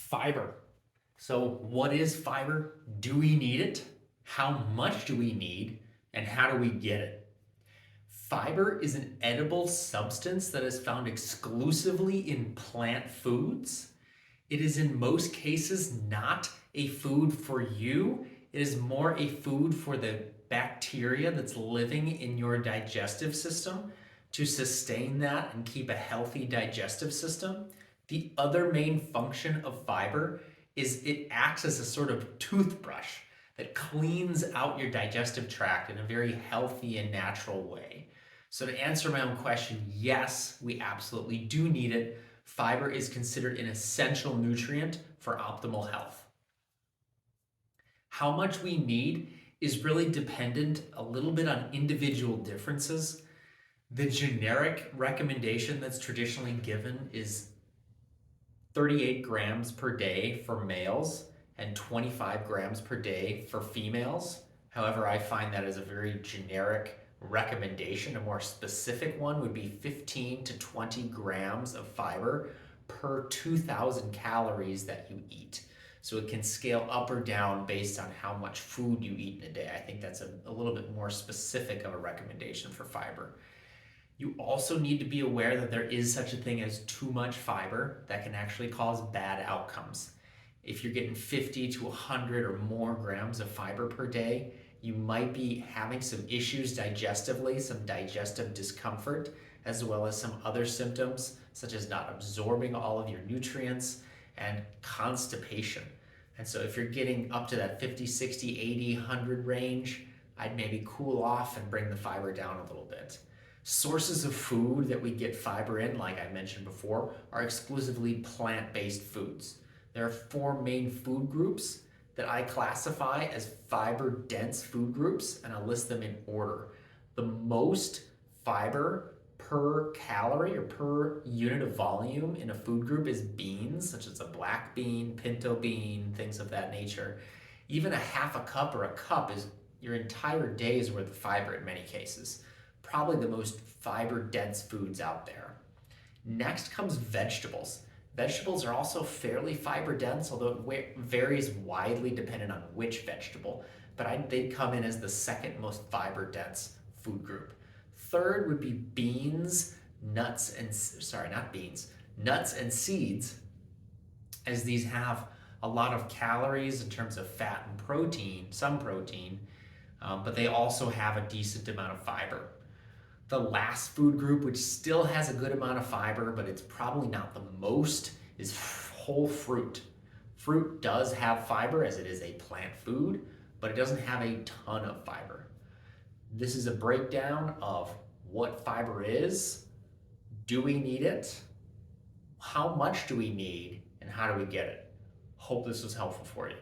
Fiber. So what is fiber? Do we need it? How much do we need? And how do we get it? Fiber is an edible substance that is found exclusively in plant foods. It is in most cases not a food for you. It is more a food for the bacteria that's living in your digestive system to sustain that and keep a healthy digestive system. The other main function of fiber is it acts as a sort of toothbrush that cleans out your digestive tract in a very healthy and natural way. So to answer my own question, yes, we absolutely do need it. Fiber is considered an essential nutrient for optimal health. How much we need is really dependent a little bit on individual differences. The generic recommendation that's traditionally given is 38 grams per day for males and 25 grams per day for females. However, I find that as a very generic recommendation. A more specific one would be 15 to 20 grams of fiber per 2,000 calories that you eat. So it can scale up or down based on how much food you eat in a day. I think that's a little bit more specific of a recommendation for fiber. You also need to be aware that there is such a thing as too much fiber that can actually cause bad outcomes. If you're getting 50 to 100 or more grams of fiber per day, you might be having some issues digestively, some digestive discomfort, as well as some other symptoms such as not absorbing all of your nutrients and constipation. And so if you're getting up to that 50, 60, 80, 100 range, I'd maybe cool off and bring the fiber down a little bit. Sources of food that we get fiber in, like I mentioned before, are exclusively plant-based foods. There are four main food groups that I classify as fiber-dense food groups, and I'll list them in order. The most fiber per calorie or per unit of volume in a food group is beans, such as a black bean, pinto bean, things of that nature. Even a half a cup or a cup is your entire day's worth of fiber in many cases. Probably the most fiber-dense foods out there. Next comes vegetables. Vegetables are also fairly fiber-dense, although it varies widely depending on which vegetable, but they'd come in as the second most fiber-dense food group. Third would be beans, nuts and seeds, as these have a lot of calories in terms of fat and protein, some protein, but they also have a decent amount of fiber. The last food group, which still has a good amount of fiber, but it's probably not the most, is whole fruit. Fruit does have fiber as it is a plant food, but it doesn't have a ton of fiber. This is a breakdown of what fiber is, do we need it, how much do we need, and how do we get it. Hope this was helpful for you.